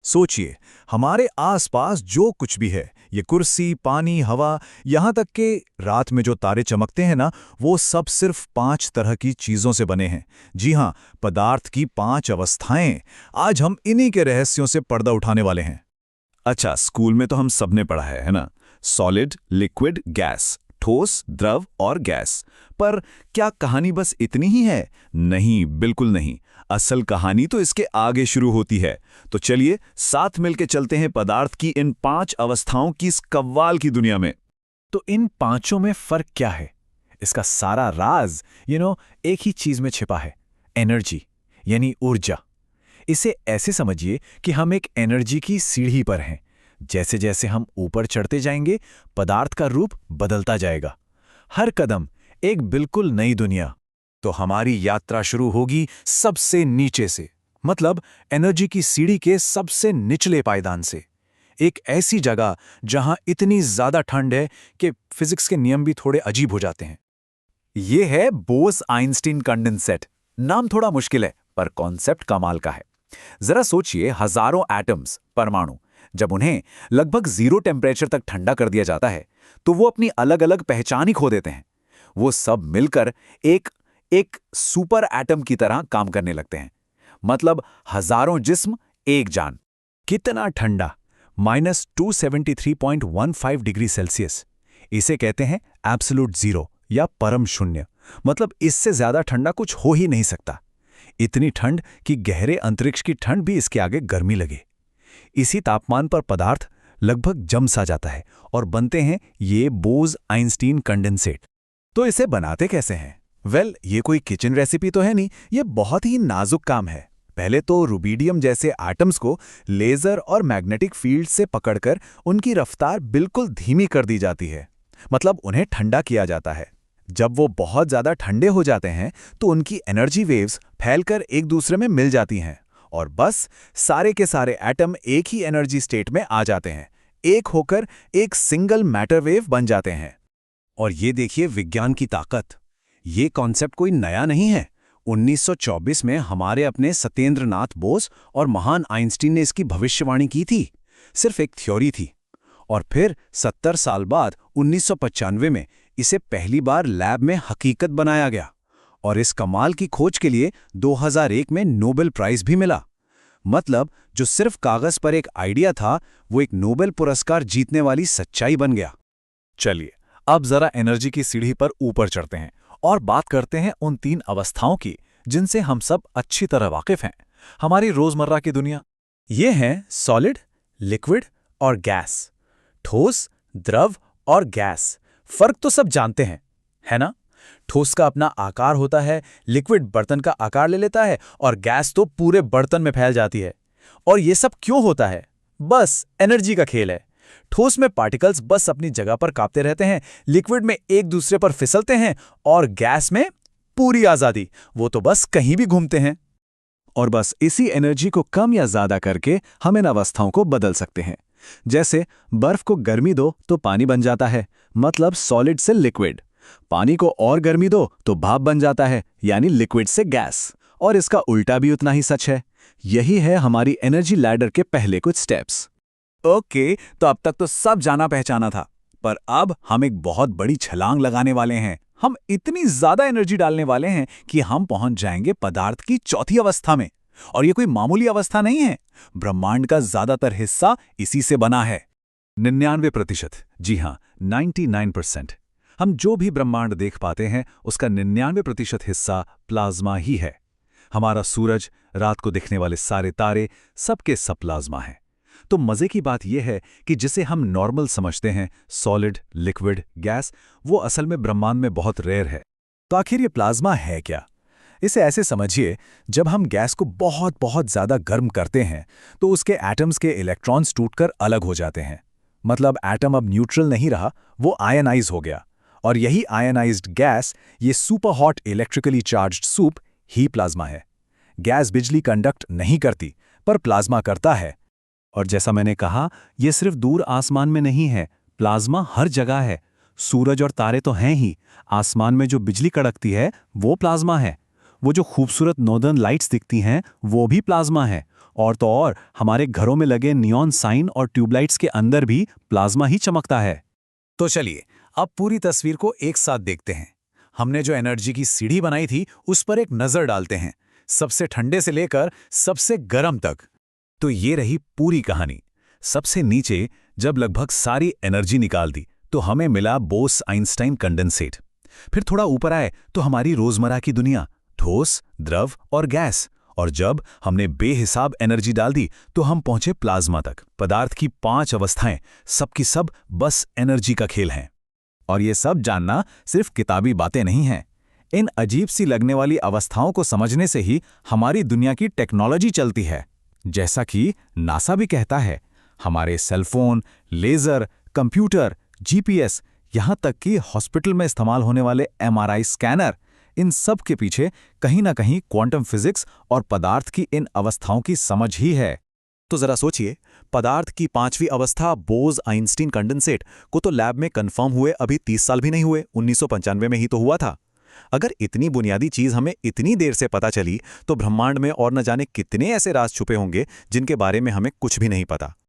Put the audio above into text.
सोचिए, हमारे आसपास जो कुछ भी है, ये कुर्सी, पानी, हवा, यहाँ तक कि रात में जो तारे चमकते हैं ना, वो सब सिर्फ 5 तरह की चीजों से बने हैं। जी हाँ, पदार्थ की 5 अवस्थाएं। आज हम इन्हीं के रहस्यों से पर्दा उठाने वाले हैं। अच्छा, स्कूल में तो हम सबने पढ़ा है ना? सॉलिड, लिक्विड, गैस, ठोस, द्रव और गैस। पर क्या कहानी बस इतनी ही है? नहीं, बिल्कुल नहीं। असल कहानी तो इसके आगे शुरू होती है। तो चलिए साथ मिलके चलते हैं पदार्थ की इन 5 अवस्थाओं की इस कव्वाल की दुनिया में। तो इन पांचों में फर्क क्या है? इसका सारा राज एक ही चीज में छिपा है। एनर्जी, यानी ऊर्जा। इसे ऐसे समझिए कि हम एक एनर्जी की सीढ़ी पर हैं। जैसे जैसे हम ऊपर चढ़ते जाएंगे, पदार्थ का रूप बदलता जाएगा। हर कदम एक बिल्कुल नई दुनिया। तो हमारी यात्रा शुरू होगी सबसे नीचे से, मतलब एनर्जी की सीढ़ी के सबसे निचले पायदान से। एक ऐसी जगह जहां इतनी ज्यादा ठंड है कि फिजिक्स के नियम भी थोड़े अजीब हो जाते हैं। ये है बोस-आइंस्टीन कंडेंसेट। नाम थोड़ा मुश्किल है, पर कॉन्सेप्ट कमाल का है। जरा सोचिए, हजारों एटम्स, परमाणु, जब उन्हें लगभग 0 टेम्परेचर तक ठंडा कर दिया जाता है, तो वो अपनी अलग अलग पहचान ही खो देते हैं। वो सब मिलकर एक एक सुपर एटम की तरह काम करने लगते हैं। मतलब हजारों जिस्म, एक जान। कितना ठंडा! -273.15 डिग्री सेल्सियस। इसे कहते हैं एब्सोल्यूट जीरो या परम शून्य। मतलब इससे ज्यादा ठंडा कुछ हो ही नहीं सकता। इतनी ठंड कि गहरे अंतरिक्ष की ठंड भी इसके आगे गर्मी लगे। इसी तापमान पर पदार्थ लगभग जम सा जाता है और बनते हैं ये बोस-आइंस्टीन कंडेंसेट। तो इसे बनाते कैसे हैं? ये कोई किचन रेसिपी तो है नहीं, ये बहुत ही नाजुक काम है। पहले तो रुबिडियम जैसे एटम्स को लेजर और मैग्नेटिक फील्ड से पकड़कर उनकी रफ्तार बिल्कुल धीमी कर दी जाती है। मतलब उन्हें ठंडा किया जाता है। जब वो बहुत ज्यादा ठंडे हो जाते हैं, तो उनकी एनर्जी वेव्स फैलकर एक दूसरे में मिल जाती हैं और बस सारे के सारे एटम एक ही एनर्जी स्टेट में आ जाते हैं। एक होकर एक सिंगल मैटर वेव बन जाते हैं। और ये देखिए विज्ञान की ताकत। ये कॉन्सेप्ट कोई नया नहीं है। 1924 में हमारे अपने सत्येंद्र नाथ बोस और महान आइंस्टीन ने इसकी भविष्यवाणी की थी। सिर्फ एक थ्योरी थी। और फिर 70 साल बाद 1995 में इसे पहली बार लैब में हकीकत बनाया गया। और इस कमाल की खोज के लिए 2001 में नोबेल प्राइज भी मिला। मतलब जो सिर्फ कागज पर एक आइडिया था, वो एक नोबेल पुरस्कार जीतने वाली सच्चाई बन गया। चलिए, अब जरा एनर्जी की सीढ़ी पर ऊपर चढ़ते हैं और बात करते हैं उन 3 अवस्थाओं की जिनसे हम सब अच्छी तरह वाकिफ हैं। हमारी रोजमर्रा की दुनिया। ये हैं सॉलिड, लिक्विड और गैस। ठोस, द्रव और गैस। फर्क तो सब जानते हैं, है ना? ठोस का अपना आकार होता है, लिक्विड बर्तन का आकार ले लेता है और गैस तो पूरे बर्तन में फैल जाती है। और ये सब क्यों होता है? बस एनर्जी का खेल है। ठोस में पार्टिकल्स बस अपनी जगह पर कांपते रहते हैं, लिक्विड में एक दूसरे पर फिसलते हैं और गैस में पूरी आजादी, वो तो बस कहीं भी घूमते हैं। और बस इसी एनर्जी को कम या ज्यादा करके हम इन अवस्थाओं को बदल सकते हैं। जैसे बर्फ को गर्मी दो तो पानी बन जाता है, मतलब सॉलिड से लिक्विड। पानी को और गर्मी दो तो भाप बन जाता है, यानी लिक्विड से गैस। और इसका उल्टा भी उतना ही सच है। यही है हमारी एनर्जी लैडर के पहले कुछ स्टेप्स। ओके, तो अब तक तो सब जाना पहचाना था, पर अब हम एक बहुत बड़ी छलांग लगाने वाले हैं। हम इतनी ज्यादा एनर्जी डालने वाले हैं कि हम पहुंच जाएंगे पदार्थ की चौथी अवस्था में। और ये कोई मामूली अवस्था नहीं है। ब्रह्मांड का ज्यादातर हिस्सा इसी से बना है। 99%। जी हाँ, 99%। हम जो भी ब्रह्मांड देख पाते हैं, उसका 99% हिस्सा प्लाज्मा ही है। हमारा सूरज, रात को दिखने वाले सारे तारे, सबके सब प्लाज्मा हैं। तो मजे की बात यह है कि जिसे हम नॉर्मल समझते हैं, सॉलिड, लिक्विड, गैस, वो असल में ब्रह्मांड में बहुत रेयर है। तो आखिर ये प्लाज्मा है क्या? इसे ऐसे समझिए, जब हम गैस को बहुत बहुत ज्यादा गर्म करते हैं, तो उसके एटम्स के इलेक्ट्रॉन्स टूटकर अलग हो जाते हैं। मतलब एटम अब न्यूट्रल नहीं रहा, वो आयनाइज हो गया। और यही आयनाइज्ड गैस, ये super hot electrically charged soup ही प्लाज्मा है। गैस बिजली कंडक्ट नहीं करती, पर प्लाज्मा करता है। और जैसा मैंने कहा, यह सिर्फ दूर आसमान में नहीं है, प्लाज्मा हर जगह है। सूरज और तारे तो हैं ही, आसमान में जो बिजली कड़कती है वो प्लाज्मा है। वो जो खूबसूरत नॉर्दर्न लाइट्स दिखती हैं वो भी प्लाज्मा है। और तो और हमारे घरों में लगे नियॉन साइन और ट्यूबलाइट्स के अंदर भी प्लाज्मा ही चमकता है। तो चलिए अब पूरी तस्वीर को एक साथ देखते हैं। हमने जो एनर्जी की सीढ़ी बनाई थी उस पर एक नजर डालते हैं, सबसे ठंडे से लेकर सबसे गर्म तक। तो ये रही पूरी कहानी। सबसे नीचे जब लगभग सारी एनर्जी निकाल दी तो हमें मिला बोस-आइंस्टाइन कंडेंसेट। फिर थोड़ा ऊपर आए तो हमारी रोजमर्रा की दुनिया, ठोस, द्रव और गैस। और जब हमने बेहिसाब एनर्जी डाल दी तो हम पहुंचे प्लाज्मा तक। पदार्थ की 5 अवस्थाएं, सबकी सब बस एनर्जी का खेल हैं। और ये सब जानना सिर्फ किताबी बातें नहीं हैं। इन अजीब सी लगने वाली अवस्थाओं को समझने से ही हमारी दुनिया की टेक्नोलॉजी चलती है। जैसा कि नासा भी कहता है, हमारे सेलफोन, लेजर, कंप्यूटर, जीपीएस, यहाँ तक कि हॉस्पिटल में इस्तेमाल होने वाले एमआरआई स्कैनर, इन सब के पीछे कहीं ना कहीं क्वांटम फिजिक्स और पदार्थ की इन अवस्थाओं की समझ ही है। तो जरा सोचिए, पदार्थ की 5वीं अवस्था बोस-आइंस्टीन कंडेंसेट को तो लैब में कंफर्म हुए अभी 30 साल भी नहीं हुए, 1995 में ही तो हुआ था। अगर इतनी बुनियादी चीज हमें इतनी देर से पता चली तो ब्रह्मांड में और न जाने कितने ऐसे राज छुपे होंगे जिनके बारे में हमें कुछ भी नहीं पता।